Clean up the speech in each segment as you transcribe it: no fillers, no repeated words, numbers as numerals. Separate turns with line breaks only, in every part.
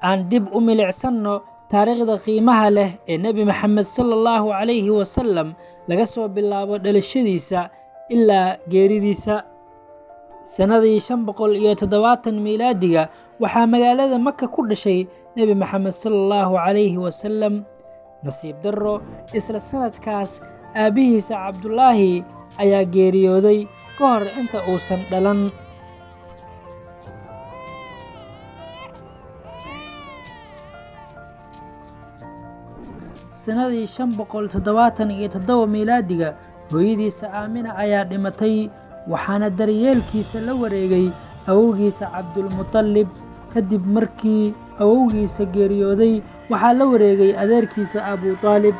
aan dib u milicsano taariikhda qiimaha leh ee Nebi Maxamed sallallahu alayhi wasallam laga soo bilaabo dhalashadiisa ilaa geeridiisa. Sanadii 570 miilaadiga waxaa magaalada Maka ku dhashay Nebi Maxamed sallallahu alayhi wasallam. Nasiib darro, isla sanadkaas aabihiisa Cabdullaahi ayaa geeriyooday ka hor inta uusan dhalan. Sanadii 577 miilaadiga hooyadiisa Aamina ayaa dhimatay, waxaana daryeelkiisa la wareegay awowgiisa Cabdulmuttalib. Kadib markii awowgiisa geeriyooday, waxaa la wareegay adeerkiisa Abu Taalib.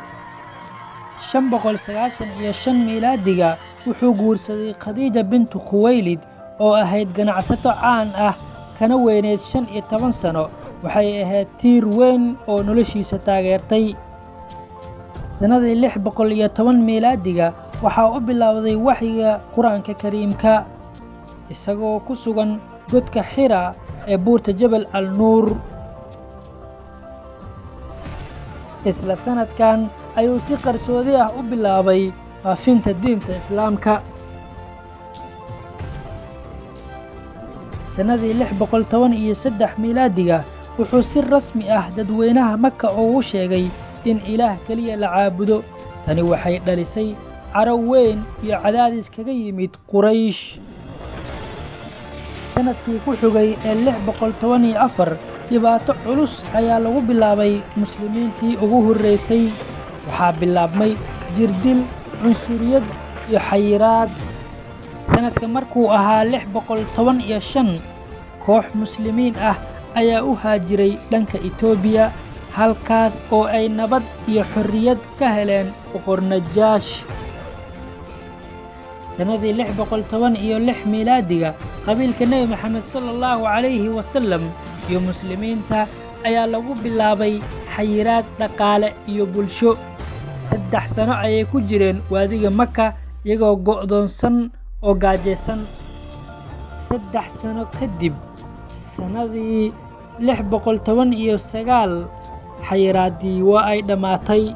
595 miilaadiga wuxuu guursaday Khadiija bintu Khuwaylid oo ahayd ganacsato caan ah kana weyneyd 15 sano. Waxay ahayd tiir weyn oo noloshiisa taageertay. Sanadii 610 miilaadiga waxaa u bilowday waxyiga Qur'aanka Kariimka, isagoo ku sugan godka Xira ee buurta Jabal al-Nuur. Isla sanadkan ayuu si qarsoodi ah u bilaabay faafinta diinta Islaamka. Sanadii 613 miilaadiga wuxuu si rasmi ah dadweynaha Maka ugu sheegay in Ilaah kaliya la caabudo. Tani waxay dhalisay caro weyn iyo cadaadis kaga yimid Quraysh. Sanadkii ku xigay ee 614 dhibaato culus ayaa lagu bilaabay muslimiintii ugu horreysay. Waxaa bilaabmay jirdil, cunsuriyad iyo xayiraad. Sanadka markuu ahaa 615, koox muslimiin ah ayaa u haajiray dhanka Itoobiya, halkaas oo ay nabad iyo xorriyad ka heleen boqor Najaash. Sanadii 616 miilaadiga qabiilka Nebi Maxamed sallallahu alayhi wasallam iyo muslimiinta ayaa lagu bilaabay xayiraad dhaqaale iyo bulsho. 3 sano ayay ku jireen waadiga Maka iyagoo go'doonsan oo gaajaysan. 3 sano kadib, sanadii 619, xayiraadii waa ay dhammaatay.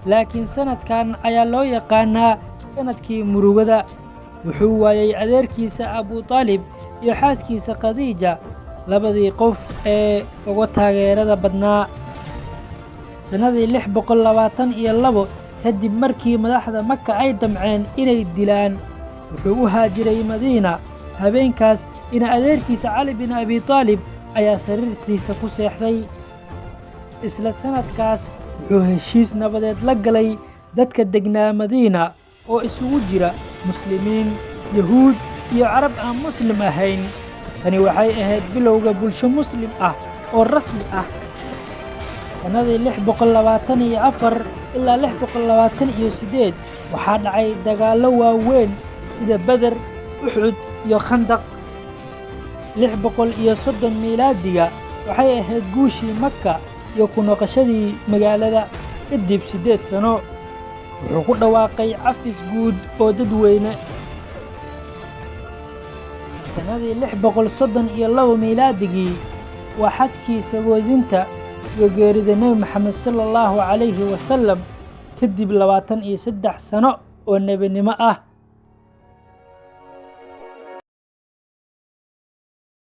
Laakiin sanadkan ayaa loo yaqaanaa sanadkii murugada. Wuxuu waayay adeerkiisa Abu Taalib iyo xaaskiisa Khadiija, labadii qof ee ugu taageerada badnaa. Sanadii 622 kadib markii madaxda Maka ay damceen inay dilaan, wuxuu u haajiray Madiina. Habeenkaas ina adeerkiisa Cali bin Abi Taalib ayaa sariirtiisa ku seexday. Isla sanadkaas wuxuu heshiis nabadeed la galay dadka degnaa Madiina oo isugu jira muslimiin, yahuud iyo carab aan muslim ahayn. Tani waxay ahayd bilowga bulsho muslim ah oo rasmi ah. Sanadii 624 ilaa 628 waxaa dhacay dagaallo waaweyn sida Badr, Uxud iyo Khandaq. 630 miilaadiga waxay ahayd guushii Maka iyo ku noqoshadii magaalada. Kadib 8 sano wuxuu ku dhawaaqay cafis guud oo dadweyne. Sanadii 632 miilaadigii waa xajkii sagoodinta iyo geerida Nebi Maxamed sallallahu alayhi wasallam kadib 23 sano oo nebinimo ah.